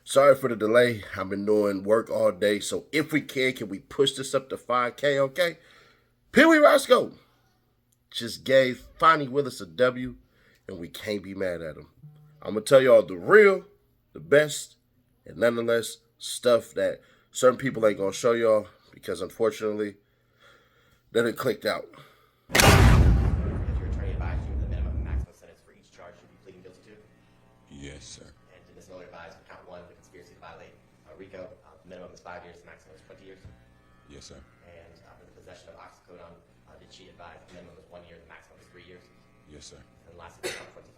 Sorry for the delay. I've been doing work all day, so if we can we push this up to 5K, okay? PeeWee Roscoe just gave FANI Willis a W, and we can't be mad at him. I'm going to tell y'all the real, the best, and nonetheless, stuff that certain people ain't going to show y'all because unfortunately, then it clicked out. Has your attorney advised you of the minimum and maximum sentence for each charge you'll be pleading guilty to? Yes, sir. And did Ms. Miller advise for count one, the conspiracy to violate RICO, the minimum is 5 years, the maximum is 20 years? Yes, sir. And in the possession of oxycodone, did she advise the minimum is 1 year, the maximum is 3 years? Yes, sir. And lastly, count 25,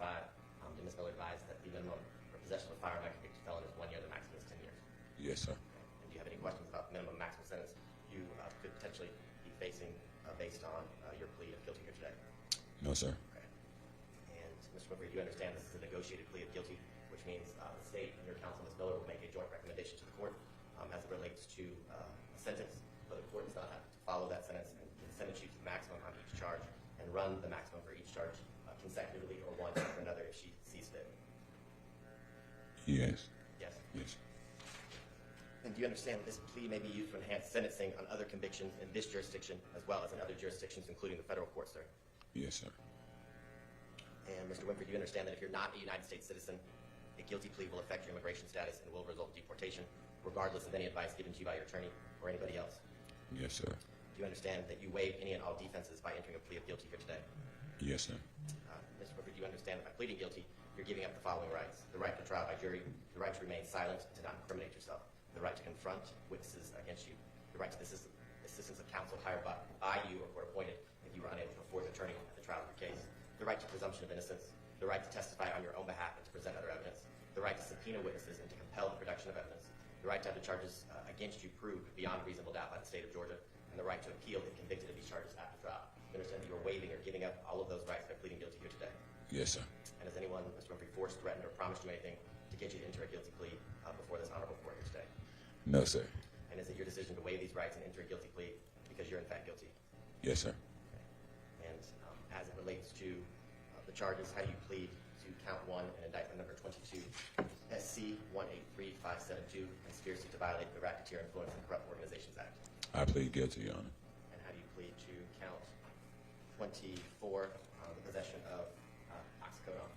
did Ms. Miller advise that the minimum for possession of a firearm by a convicted felon is 1 year, the maximum is 10 years? Yes, sir. And do you have any questions about the minimum and maximum sentence you could potentially be facing based on your plea of guilty here today? No, sir. Okay. And Mr. Winfrey, do you understand this is a negotiated plea of guilty, which means the state and your counsel, Ms. Miller, will make a joint recommendation to the court as it relates to a sentence, but the court does not have to follow that sentence and can sentence you to the maximum on each charge and run the maximum for each charge consecutively or one after another if she sees fit. Yes. Yes. Yes. And do you understand that this plea may be used to enhance sentencing on other convictions in this jurisdiction as well as in other jurisdictions, including the federal court, sir? Yes, sir. And Mr. Winfrey, do you understand that if you're not a United States citizen, a guilty plea will affect your immigration status and will result in deportation, regardless of any advice given to you by your attorney or anybody else? Yes, sir. Do you understand that you waive any and all defenses by entering a plea of guilty here today? Yes, sir. Mr. Winfrey, do you understand that by pleading guilty, you're giving up the following rights: the right to trial by jury, the right to remain silent and to not incriminate yourself, the right to confront witnesses against you, the right to the assistance of counsel hired by you or court appointed if you were unable to afford an attorney at the trial of your case, the right to presumption of innocence, the right to testify on your own behalf and to present other evidence, the right to subpoena witnesses and to compel the production of evidence, the right to have the charges against you proved beyond reasonable doubt by the state of Georgia, and the right to appeal if convicted of these charges after trial. You understand that you are waiving or giving up all of those rights by pleading guilty here today? Yes, sir. And has anyone, Mr. Winfrey, forced, threatened, or promised you anything to get you to enter a guilty plea before this honorable court here today? No, sir. And is it your decision to waive these rights and enter a guilty plea because you're in fact guilty? Yes, sir. Okay. And as it relates to the charges, how do you plead to count one in indictment number 22, SC 183572, conspiracy to violate the Racketeer Influence and Corrupt Organizations Act? I plead guilty, Your Honor. And how do you plead to count 24, the possession of oxycodone?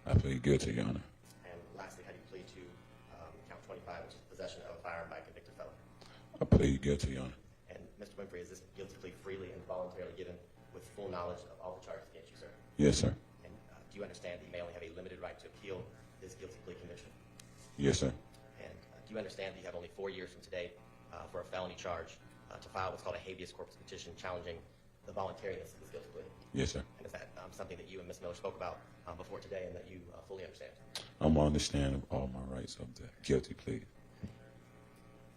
I plead guilty, Your Honor. And lastly, how do you plead to count 25, which is possession of a firearm by a convicted felon? I plead guilty, Your Honor. And Mr. Winfrey, is this guilty plea freely and voluntarily given with full knowledge of all the charges against you, sir? Yes, sir. And do you understand that you may only have a limited right to appeal this guilty plea conviction? Yes, sir. And do you understand that you have only 4 years from today for a felony charge to file what's called a habeas corpus petition challenging the voluntariness of this guilty plea? Yes, sir. And is that something that you and Ms. Miller spoke about before today and that you fully understand? I'm understanding all my rights of the guilty plea.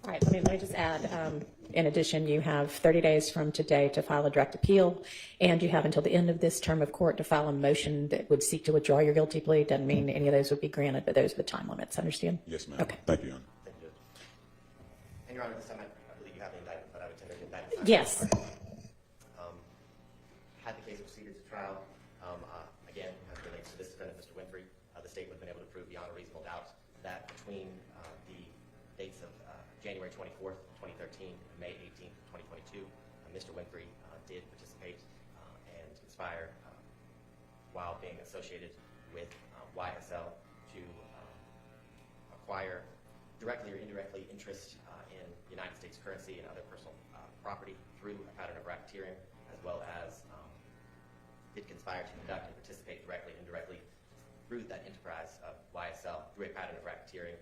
All right, let me just add, in addition, you have 30 days from today to file a direct appeal, and you have until the end of this term of court to file a motion that would seek to withdraw your guilty plea. Doesn't mean any of those would be granted, but those are the time limits. Understand? Yes, ma'am. Okay. Thank you, Your Honor. Thank you, Judge. And Your Honor, this time I believe you have the indictment, but I would tender the indictment. Yes. Had the case proceeded to trial, again, as it relates to this defendant, Mr. Winfrey, the state would have been able to prove beyond a reasonable doubt that between the dates of January 24th, 2013 and May 18th, 2022, Mr. Winfrey did participate and conspire while being associated with YSL to acquire directly or indirectly interest in United States currency and other personal property through a pattern of racketeering, as well as did conspire to conduct and participate directly and indirectly through that enterprise of YSL through a pattern of racketeering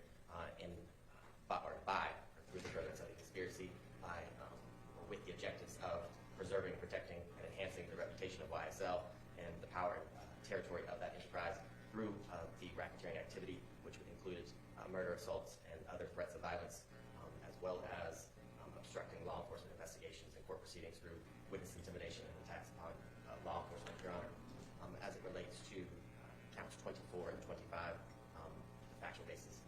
through the furtherance of a conspiracy by or with the objectives of preserving, protecting, and enhancing the reputation of YSL and the power and territory of that enterprise through the racketeering activity, which included murder, assaults, and other threats of violence, as well as obstructing law enforcement investigations and court proceedings through witness intimidation and attacks upon law enforcement, Your Honor. As it relates to counts 24 and 25, the factual basis,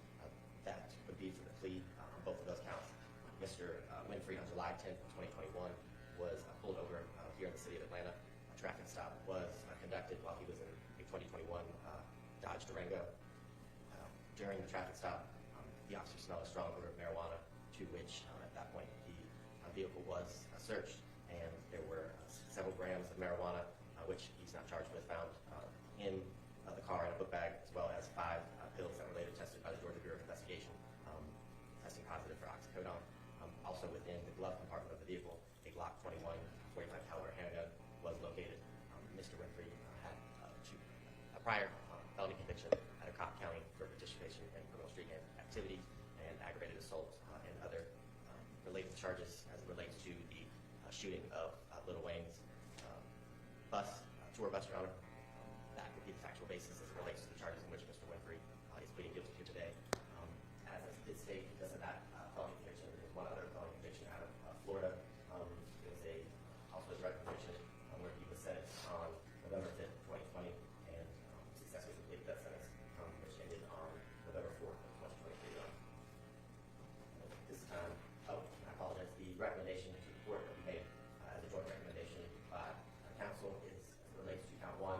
that would be for the plea on both of those counts. Mr. Winfrey, on July 10th, 2021, was pulled over here in the city of Atlanta. A traffic stop was conducted while he was in a 2021 Dodge Durango. During the traffic stop, the officer smelled a strong odor of marijuana, to which at that point the vehicle was searched, and there were several grams of marijuana, which he's not charged with, found in the car in a book bag, as well as 5 pills that were later tested by the Georgia Bureau of Investigation, testing positive for oxycodone. Also within the glove compartment of the vehicle, a Glock 21 45 caliber handgun was located. Mr. Winfrey had a prior felony conviction at a Cobb County for participation in criminal street gang activities and aggravated assault and other related charges as it relates to the shooting of Lil Wayne's tour bus, Your Honor. That would be the factual basis as it relates to the charges in which Mr. Winfrey is pleading guilty to today. As I did state, because of that felony conviction, there was one other felony conviction out of Florida. It was also a drug conviction where he was sentenced on November 5th, 2020, and successfully completed that sentence, which ended on November 4th of 2023. This time, I apologize, the recommendation to the court that we made as a joint recommendation by counsel is as it relates to count 1,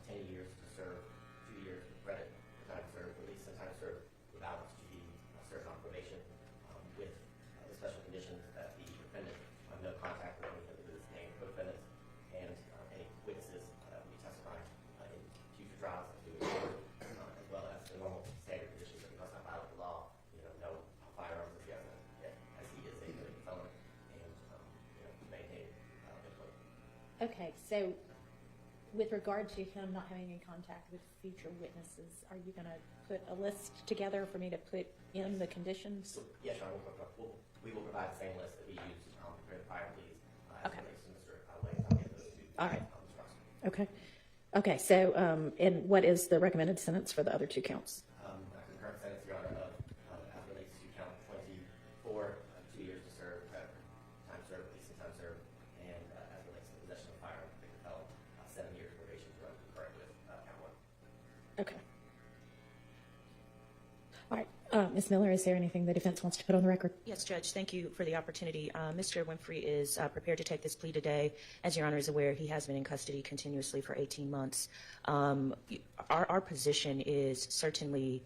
10 years to serve, 2 years with credit for time served, release and time served without to be served on probation, with the special conditions that the defendant no contact with any of his named co-defendants and any witnesses that will be testifying in future trials as well as the normal standard conditions that he must not violate the law, no firearms as he is a convicted felon, and maintain employment. Okay, so with regard to him not having any contact with future witnesses, are you going to put a list together for me to put in the conditions? So, yes, Your Honor, we will provide the same list that we used for the prior pleas as Okay. relates to Mr. Wayne. I'll get those to All right. Mr. Roscoe. Okay. Okay, so, and what is the recommended sentence for the other 2 counts? A concurrent sentence, Your Honor, as relates to count 24, 2 years to serve, time served, release and time served, and as relates to the possession of a firearm, convicted felon, 7 years probation to run concurrent with count 1. Okay. All right, Ms. Miller, is there anything the defense wants to put on the record? Yes, Judge, thank you for the opportunity. Mr. Winfrey is prepared to take this plea today. As Your Honor is aware, he has been in custody continuously for 18 months. Our position is certainly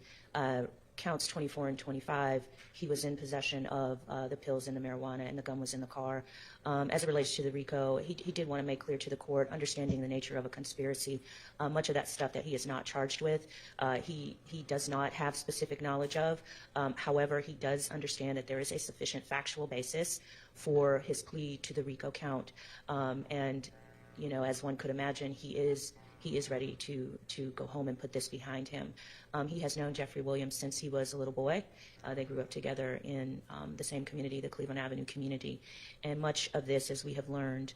counts 24 and 25. He was in possession of the pills and the marijuana, and the gun was in the car. As it relates to the RICO, he did want to make clear to the court, understanding the nature of a conspiracy, much of that stuff that he is not charged with, he does not have specific knowledge of. However, he does understand that there is a sufficient factual basis for his plea to the RICO count. And, as one could imagine, he is ready to go home and put this behind him. He has known Jeffrey Williams since he was a little boy. They grew up together in the same community, the Cleveland Avenue community. And much of this, as we have learned,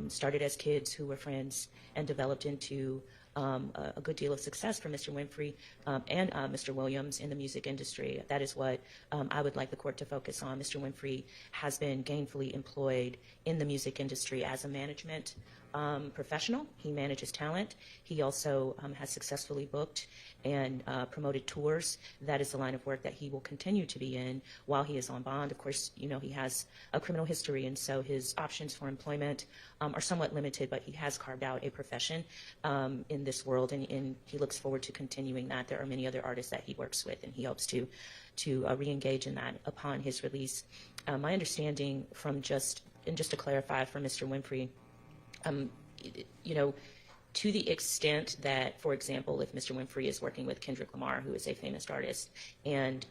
started as kids who were friends and developed into a good deal of success for Mr. Winfrey and Mr. Williams in the music industry. That is what I would like the court to focus on. Mr. Winfrey has been gainfully employed in the music industry as a management professional. He manages talent. He also has successfully booked and promoted tours. That is the line of work that he will continue to be in while he is on bond. Of course, he has a criminal history, and so his options for employment are somewhat limited, but he has carved out a profession in this world, and he looks forward to continuing that. There are many other artists that he works with, and he hopes to re-engage in that upon his release. My understanding from just to clarify for Mr. Winfrey, to the extent that, for example, if Mr. Winfrey is working with Kendrick Lamar, who is a famous artist, and,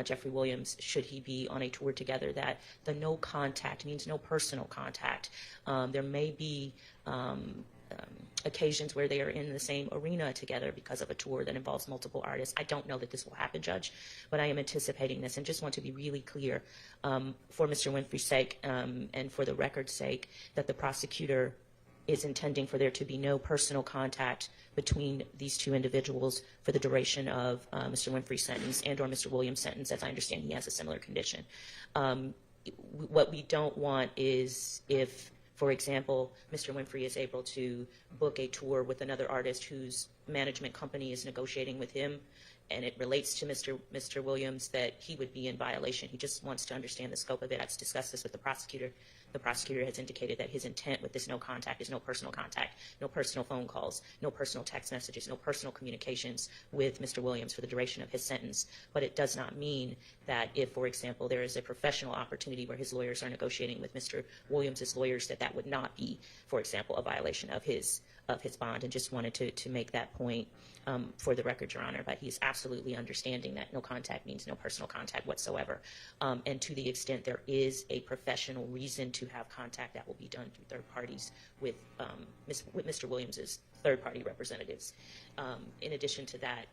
Jeffrey Williams, should he be on a tour together, that the no contact means no personal contact. There may be occasions where they are in the same arena together because of a tour that involves multiple artists. I don't know that this will happen, Judge, but I am anticipating this and just want to be really clear for Mr. Winfrey's sake and for the record's sake that the prosecutor is intending for there to be no personal contact between these 2 individuals for the duration of Mr. Winfrey's sentence and or Mr. Williams' sentence. As I understand, he has a similar condition. What we don't want is if, for example, Mr. Winfrey is able to book a tour with another artist whose management company is negotiating with him and it relates to Mr. Williams, that he would be in violation. He just wants to understand the scope of it. I've discussed this with the prosecutor. The prosecutor has indicated that his intent with this no contact is no personal contact, no personal phone calls, no personal text messages, no personal communications with Mr. Williams for the duration of his sentence. But it does not mean that if, for example, there is a professional opportunity where his lawyers are negotiating with Mr. Williams' lawyers, that would not be, for example, a violation of his bond. And just wanted to make that point for the record, Your Honor. But he's absolutely understanding that no contact means no personal contact whatsoever. And to the extent there is a professional reason to have contact, that will be done through third parties with Mr. Williams's third-party representatives. In addition to that,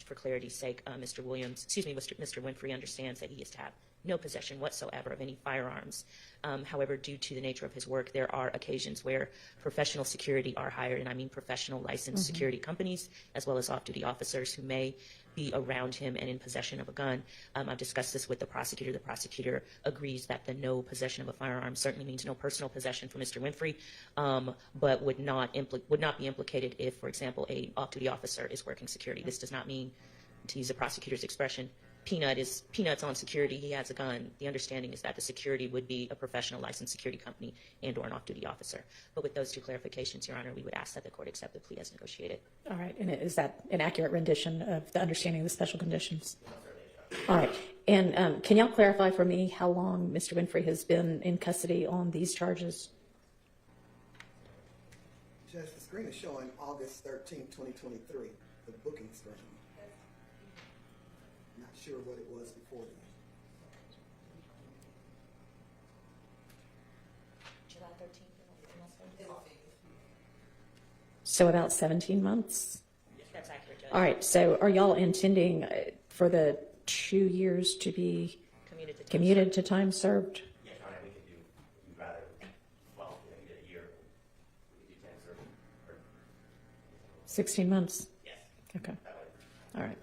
for clarity's sake, Mr. Winfrey understands that he is to have no possession whatsoever of any firearms. However, due to the nature of his work, there are occasions where professional security are hired, and I mean professional licensed security companies, as well as off-duty officers who may be around him and in possession of a gun. I've discussed this with the prosecutor. The prosecutor agrees that the no possession of a firearm certainly means no personal possession for Mr. Winfrey, but would not be implicated if, for example, a off-duty officer is working security. This does not mean, to use the prosecutor's expression, Peanuts on security, he has a gun. The understanding is that the security would be a professional licensed security company and or an off-duty officer. But with those two clarifications, Your Honor, we would ask that the court accept the plea as negotiated. All right, and is that an accurate rendition of the understanding of the special conditions? All right, and can y'all clarify for me how long Mr. Winfrey has been in custody on these charges? Judge, the screen is showing August 13, 2023, the booking screen. Not sure what it was before then. July 13th. So about 17 months? That's accurate, Judge. All right, so are y'all intending for the 2 years to be commuted to time served? Yes, Your Honor, we could do rather, well, we did a year, we could do 10 serving, or 16 months? yes, Okay, that way. all right.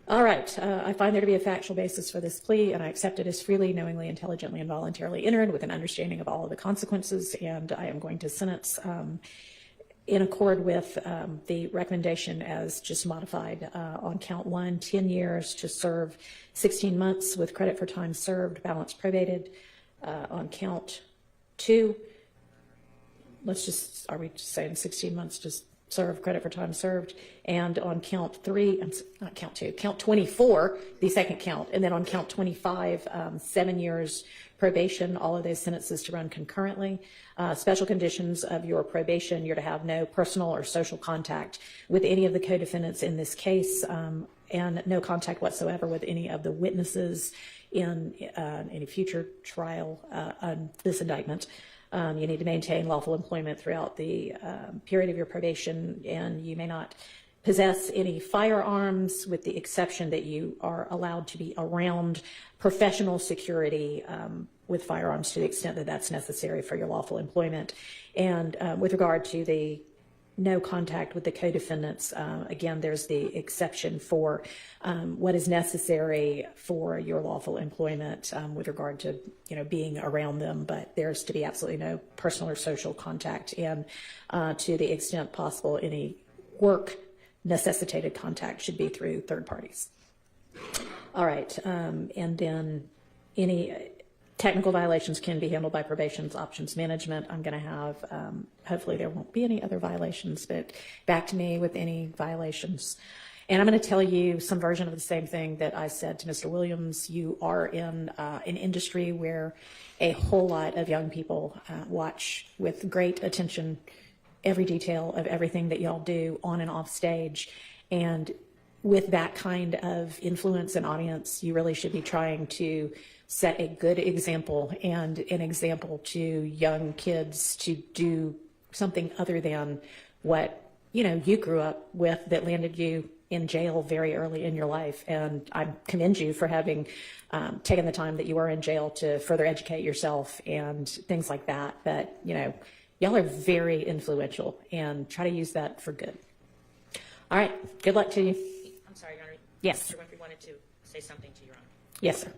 All right, I find there to be a factual basis for this plea, and I accept it as freely, knowingly, intelligently, and voluntarily entered with an understanding of all of the consequences, and I am going to sentence in accord with the recommendation as just modified on count 1, 10 years to serve 16 months with credit for time served, balance probated. On count 2, are we just saying 16 months to serve credit for time served? And on count 3, not count 2, count 24, the second count, and then on count 25, 7 years probation, all of those sentences to run concurrently. Special conditions of your probation, you're to have no personal or social contact with any of the co-defendants in this case, and no contact whatsoever with any of the witnesses in any future trial on this indictment. You need to maintain lawful employment throughout the period of your probation, and you may not possess any firearms with the exception that you are allowed to be around professional security with firearms to the extent that that's necessary for your lawful employment. And with regard to the no contact with the co-defendants, again, there's the exception for what is necessary for your lawful employment with regard to, being around them, but there's to be absolutely no personal or social contact, and to the extent possible, any work necessitated contact should be through third parties. All right, and then any technical violations can be handled by probation's options management. I'm going to have, hopefully there won't be any other violations, but back to me with any violations. And I'm going to tell you some version of the same thing that I said to Mr. Williams. You are in an industry where a whole lot of young people watch with great attention every detail of everything that y'all do on and off stage. And with that kind of influence and audience, you really should be trying to set a good example and an example to young kids to do something other than what, you grew up with that landed you in jail very early in your life. And I commend you for having taken the time that you were in jail to further educate yourself and things like that. But, y'all are very influential, and try to use that for good. All right. Good luck to you. I'm sorry, Your Honor. Yes. Mr. Winfrey wanted to say something to Your Honor. Yes, sir.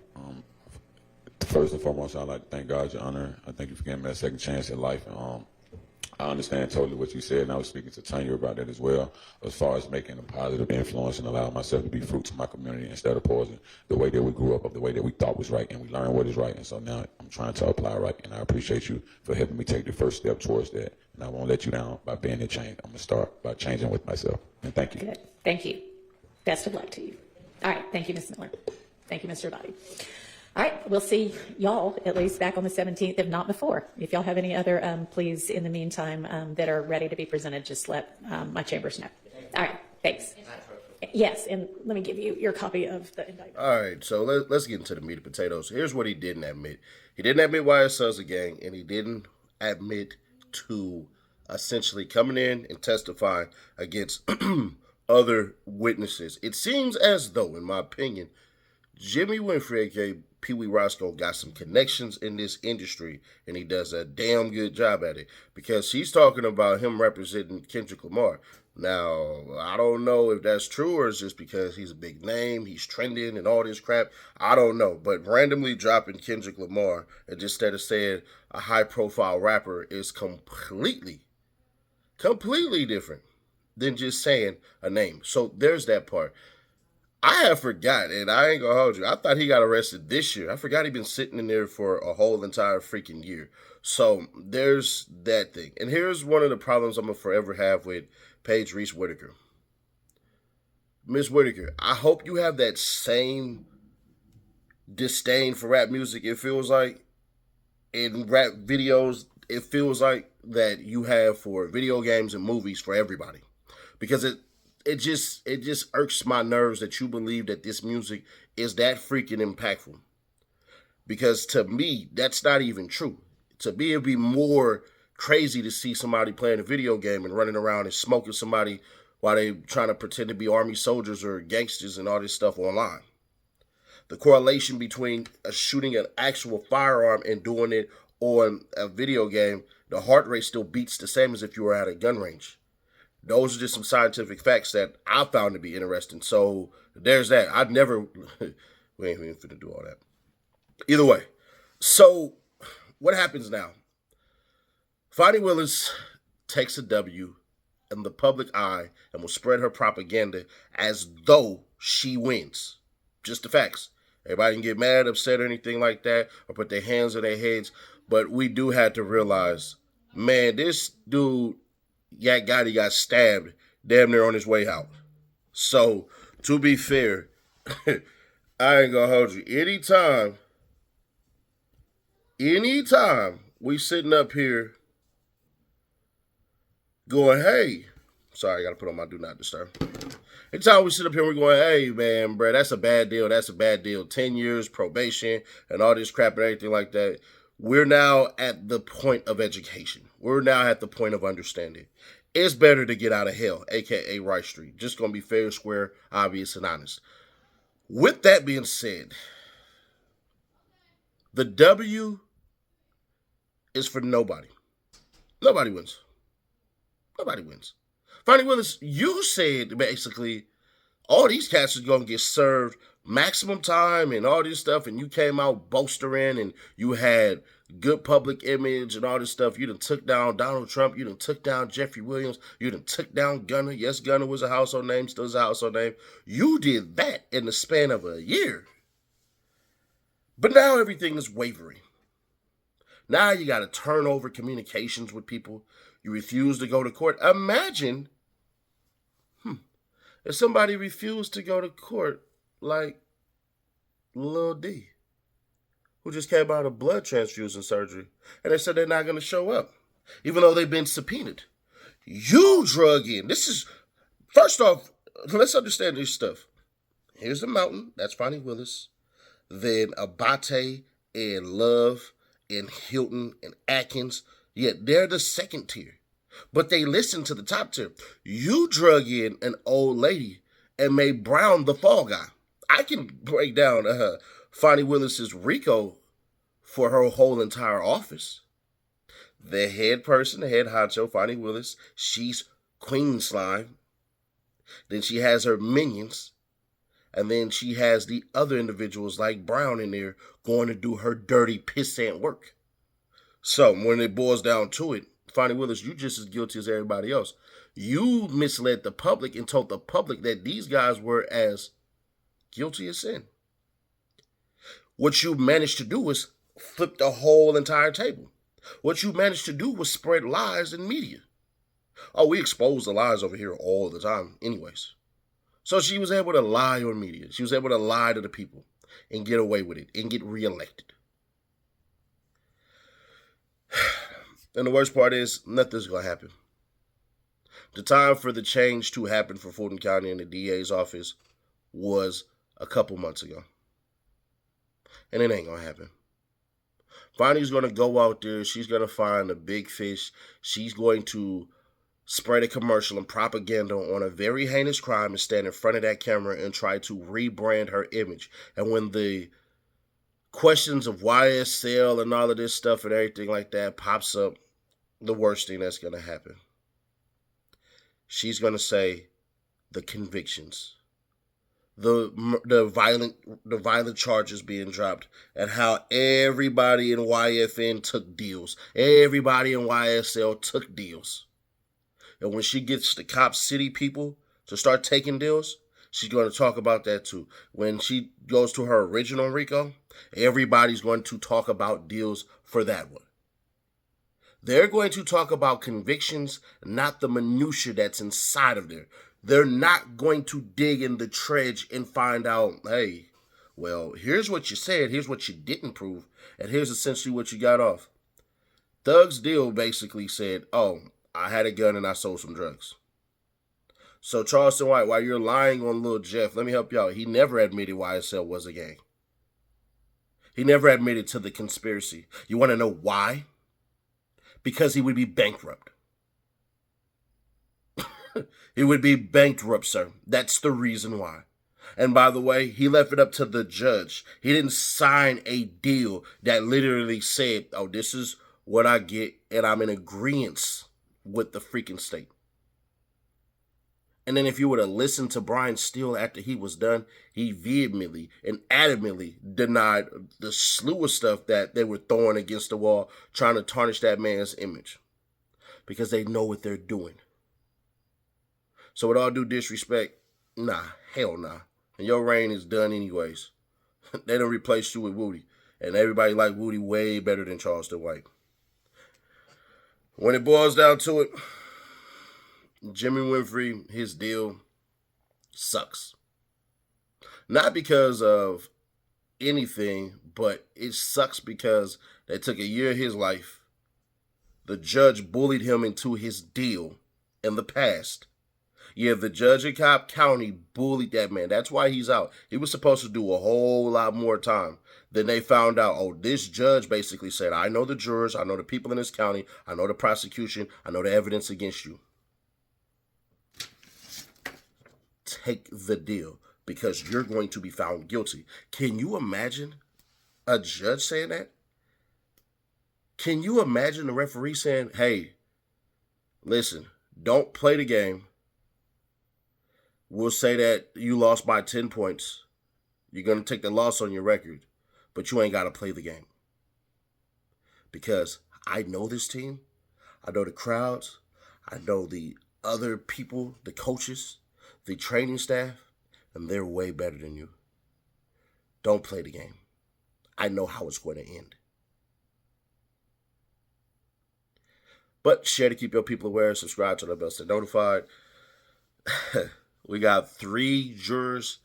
First and foremost, I'd like to thank God, Your Honor. I thank you for giving me that second chance in life. And I understand totally what you said, and I was speaking to Tanya about that as well, as far as making a positive influence and allowing myself to be fruit to my community instead of poison, the way that we grew up, of the way that we thought was right, and we learned what is right. And so now I'm trying to apply right, and I appreciate you for helping me take the first step towards that. And I won't let you down by being a change. I'm going to start by changing with myself. And thank you. Good. Thank you. Best of luck to you. All right. Thank you, Ms. Miller. Thank you, Mr. Body. All right. We'll see y'all at least back on the 17th, if not before. If y'all have any other pleas in the meantime that are ready to be presented, just let my chambers know. All right. Thanks. Yes. And let me give you your copy of the indictment. All right, so let's get into the meat and potatoes. Here's what he didn't admit. He didn't admit YSL's a gang, and he didn't admit to essentially coming in and testifying against other witnesses. It seems as though, in my opinion, Jimmy Winfrey, aka PeeWee Roscoe, got some connections in this industry, and he does a damn good job at it, because she's talking about him representing Kendrick Lamar. Now, I don't know if that's true or it's just because he's a big name, he's trending and all this crap. I don't know, but randomly dropping Kendrick Lamar and just instead of saying a high-profile rapper is completely different than just saying a name. So there's that part. I have forgot, and I ain't gonna hold you, I thought he got arrested this year. I forgot he'd been sitting in there for a whole entire freaking year. So there's that thing. And here's one of the problems I'm gonna forever have with Paige Reese Whitaker. Miss Whitaker, I hope you have that same disdain for rap music, it feels like, in rap videos, it feels like that you have for video games and movies for everybody. Because it just irks my nerves that you believe that this music is that freaking impactful. Because to me, that's not even true. To me, it'd be more crazy to see somebody playing a video game and running around and smoking somebody while they trying to pretend to be army soldiers or gangsters and all this stuff online. The correlation between shooting an actual firearm and doing it on a video game, the heart rate still beats the same as if you were at a gun range. Those are just some scientific facts that I found to be interesting. So there's that. I'd never, we ain't finna do all that. Either way. So what happens now? Fani Willis takes a W in the public eye and will spread her propaganda as though she wins. Just the facts. Everybody can get mad, upset, or anything like that, or put their hands on their heads. But we do have to realize, man, this dude, Yak Gotti, got stabbed damn near on his way out. So, to be fair, I ain't gonna hold you. Anytime we sitting up here going, hey, sorry, I gotta put on my do not disturb. Anytime we sit up here, we're going, hey, man, bro, that's a bad deal. 10 years probation and all this crap and everything like that. We're now at the point of education. We're now at the point of understanding. It's better to get out of hell, a.k.a. Rice Street. Just going to be fair, square, obvious, and honest. With that being said, the W is for nobody. Nobody wins. Nobody wins. Fani Willis, you said basically all these cats are going to get served maximum time and all this stuff, and you came out bolstering and you had good public image and all this stuff. You done took down Donald Trump. You done took down Jeffrey Williams. You done took down Gunner. Yes, Gunner was a household name, still is a household name. You did that in the span of a year. But now everything is wavering. Now you got to turn over communications with people. You refuse to go to court. Imagine if somebody refused to go to court like Lil D, who just came out of blood transfusion surgery, and they said they're not going to show up, even though they've been subpoenaed. You drug in. This is, first off, let's understand this stuff. Here's the mountain. That's Fani Willis. Then Abate and Love and Hilton and Atkins. Yeah, they're the second tier. But they listen to the top tier. You drug in an old lady and made Brown the fall guy. I can break down Fani Willis's RICO for her whole entire office. The head person, the head honcho, Fani Willis, she's Queen Slime. Then she has her minions. And then she has the other individuals like Brown in there going to do her dirty pissant work. So when it boils down to it, Fani Willis, you just as guilty as everybody else. You misled the public and told the public that these guys were as guilty as sin. What you managed to do was flip the whole entire table. What you managed to do was spread lies in media. Oh, we expose the lies over here all the time anyways. So she was able to lie on media. She was able to lie to the people and get away with it and get reelected. And the worst part is, nothing's going to happen. The time for the change to happen for Fulton County and the DA's office was a couple months ago. And it ain't going to happen. Fani's going to go out there. She's going to find a big fish. She's going to spread a commercial and propaganda on a very heinous crime and stand in front of that camera and try to rebrand her image. And when the questions of YSL and all of this stuff and everything like that pops up, the worst thing that's going to happen, she's going to say the convictions, the violent charges being dropped, and how everybody in YFN took deals. Everybody in YSL took deals. And when she gets the Cop City people to start taking deals, she's going to talk about that too. When she goes to her original RICO, everybody's going to talk about deals for that one. They're going to talk about convictions, not the minutia that's inside of there. They're not going to dig in the trench and find out, hey, well, here's what you said, here's what you didn't prove, and here's essentially what you got off. Thug's deal basically said, oh, I had a gun and I sold some drugs. So Charleston White, while you're lying on Lil Jeff, let me help you out. He never admitted YSL was a gang. He never admitted to the conspiracy. You want to know why? Because he would be bankrupt. He would be bankrupt, sir. That's the reason why. And by the way, he left it up to the judge. He didn't sign a deal that literally said, oh, this is what I get, and I'm in agreement with the freaking state. And then if you were to listen to Brian Steele after he was done, he vehemently and adamantly denied the slew of stuff that they were throwing against the wall, trying to tarnish that man's image. Because they know what they're doing. So with all due disrespect, nah, hell nah. And your reign is done anyways. They done replaced you with Woody. And everybody like Woody way better than Charleston White. When it boils down to it, Jimmy Winfrey, his deal sucks. Not because of anything, but it sucks because they took a year of his life. The judge bullied him into his deal in the past. Yeah, the judge in Cobb County bullied that man. That's why he's out. He was supposed to do a whole lot more time. Then they found out, oh, this judge basically said, I know the jurors, I know the people in this county, I know the prosecution, I know the evidence against you. Take the deal because you're going to be found guilty. Can you imagine a judge saying that? Can you imagine the referee saying, hey, listen, don't play the game. We'll say that you lost by 10 points. You're going to take the loss on your record, but you ain't got to play the game. Because I know this team. I know the crowds. I know the other people, the coaches, the training staff, and they're way better than you. Don't play the game. I know how it's going to end. But share to keep your people aware. Subscribe to the bell, stay notified. We got 3 jurors,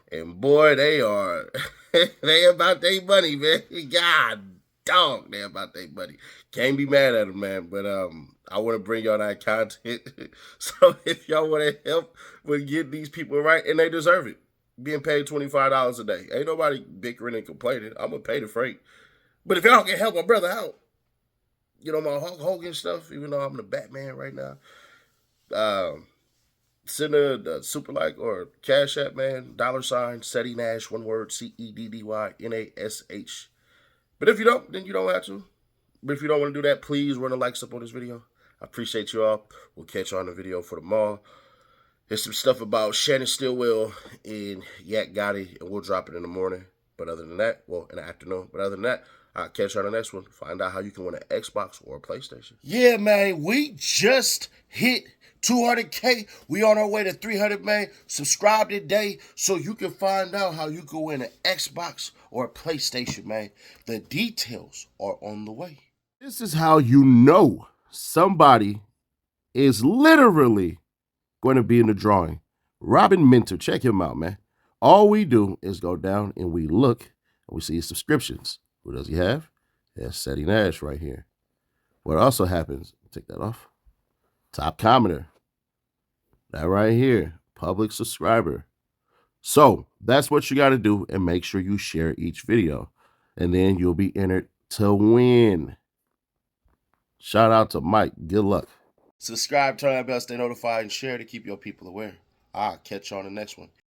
and boy, they are, they about their money, man. God dog, they about their money. Can't be mad at them, man, but I want to bring y'all that content. So if y'all want to help with getting these people right, and they deserve it, being paid $25 a day. Ain't nobody bickering and complaining. I'm going to pay the freight. But if y'all can help my brother out, you know, my Hulk Hogan stuff, even though I'm the Batman right now, send a super like or cash app, man, $ Seti Nash, one word, CEDDYNASH. But if you don't, then you don't have to. But if you don't want to do that, please run a likes up on this video. I appreciate you all. We'll catch you on the video for tomorrow. There's some stuff about Shannon Stillwell and Yak Gotti, and we'll drop it in the morning. But other than that, well, in the afternoon. But other than that, I'll catch you on the next one. Find out how you can win an Xbox or a PlayStation. Yeah, man, we just hit 200K. We on our way to 300, man. Subscribe today so you can find out how you can win an Xbox or a PlayStation, man. The details are on the way. This is how you know somebody is literally going to be in the drawing. Robin Minter, check him out, man. All we do is go down and we look and we see his subscriptions. Who does he have? He has Seti Nash right here. What also happens, take that off. Top commenter. That right here, public subscriber. So that's what you got to do, and make sure you share each video, and then you'll be entered to win. Shout out to Mike. Good luck. Subscribe, turn that bell, stay notified, and share to keep your people aware. I'll catch you on the next one.